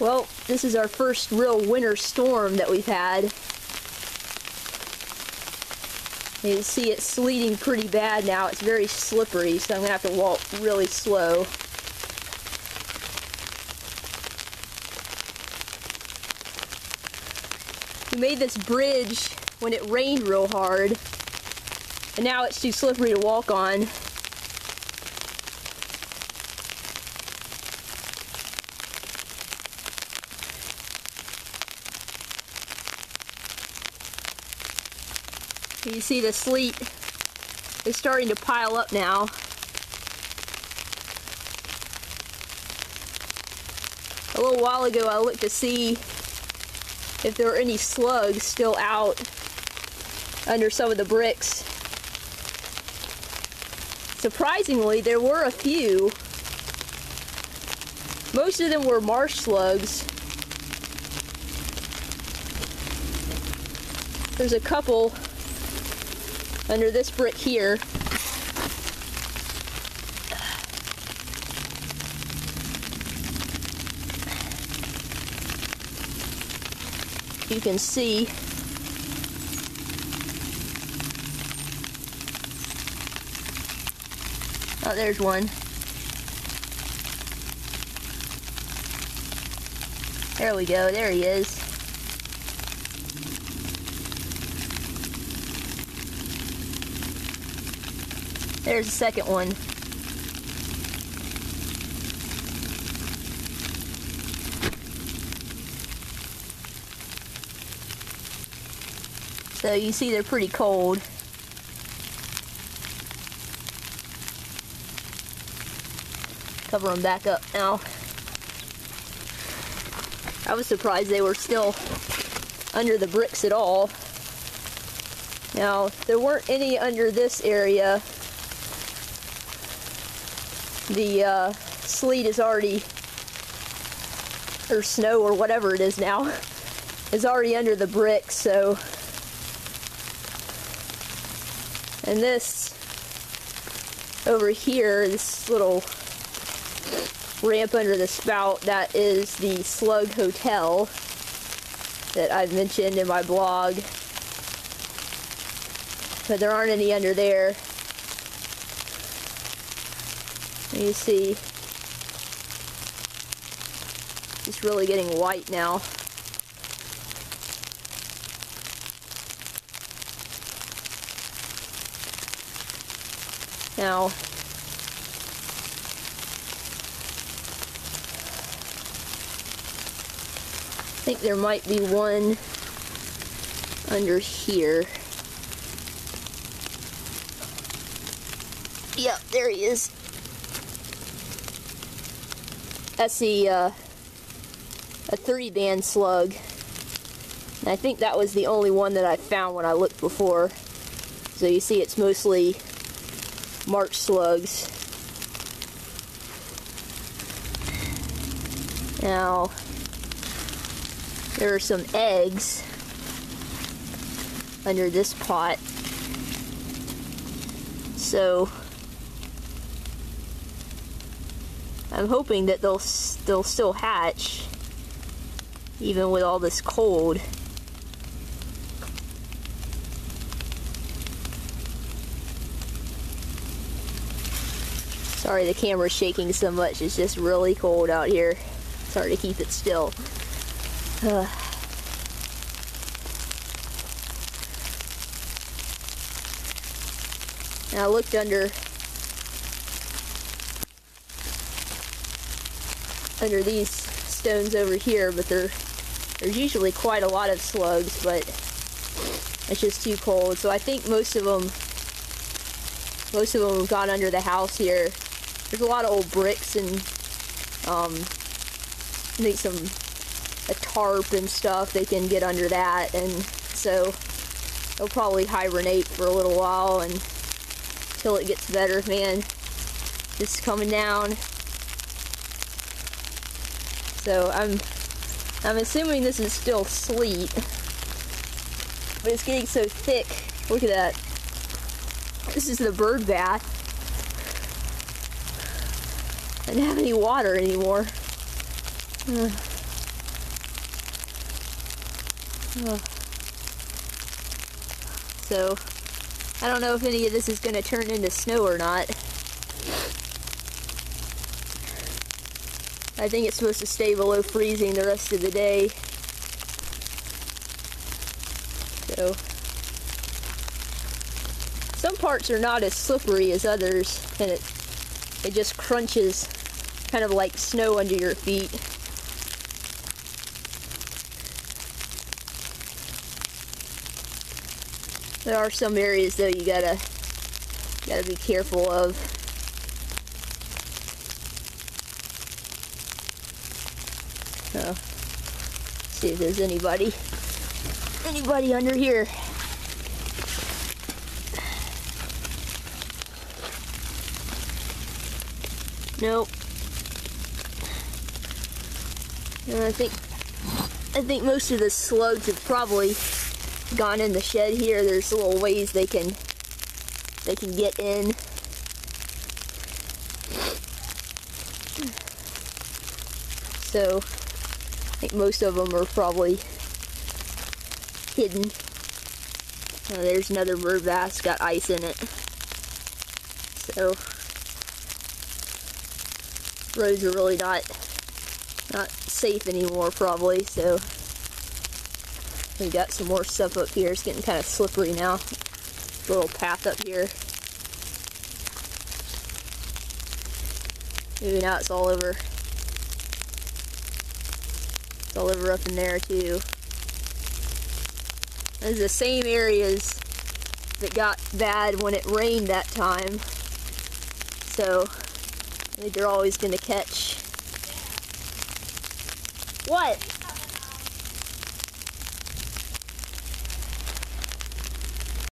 Well, this is our first real winter storm that we've had. You can see it's sleeting pretty bad now. It's very slippery, so I'm going to have to walk really slow. We made this bridge when it rained real hard, and now it's too slippery to walk on. You see the sleet is starting to pile up now. A little while ago I looked to see if there were any slugs still out under some of the bricks. Surprisingly, there were a few. Most of them were marsh slugs. There's a couple under this brick here. You can see oh, there's one. There we go, there he is. There's the second one. So you see they're pretty cold. Cover them back up now. I was surprised they were still under the bricks at all. Now, there weren't any under this area. The sleet is already, or snow or whatever it is now, is already under the bricks, so. And this over here, this little ramp under the spout, that is the Slug Hotel that I've mentioned in my blog. But there aren't any under there. You see, it's really getting white now. Now, I think there might be one under here. Yep, there he is. That's a 3-band slug. And I think that was the only one that I found when I looked before. So you see it's mostly marsh slugs. Now, there are some eggs under this pot. So I'm hoping that they'll still hatch, even with all this cold. Sorry the camera's shaking so much, it's just really cold out here. It's hard to keep it still. And I looked under these stones over here, but there's usually quite a lot of slugs, but it's just too cold. So I think most of them have gone under the house here. There's a lot of old bricks and I think a tarp and stuff. They can get under that, and so they'll probably hibernate for a little while until it gets better. Man, this is coming down. So I'm assuming this is still sleet, but it's getting so thick. Look at that. This is the bird bath. I don't have any water anymore. So, I don't know if any of this is going to turn into snow or not. I think it's supposed to stay below freezing the rest of the day. So, some parts are not as slippery as others, and it just crunches kind of like snow under your feet. There are some areas though you gotta be careful of. So, see if there's anybody under here. Nope. And I think most of the slugs have probably gone in the shed here. There's little ways they can get in. So I think most of them are probably hidden. There's another bird bass, got ice in it. So roads are really not safe anymore probably, so we got some more stuff up here. It's getting kind of slippery now. Little path up here. Maybe now it's all over. It's all over up in there too. Those are the same areas that got bad when it rained that time. So I think they're always gonna catch. What?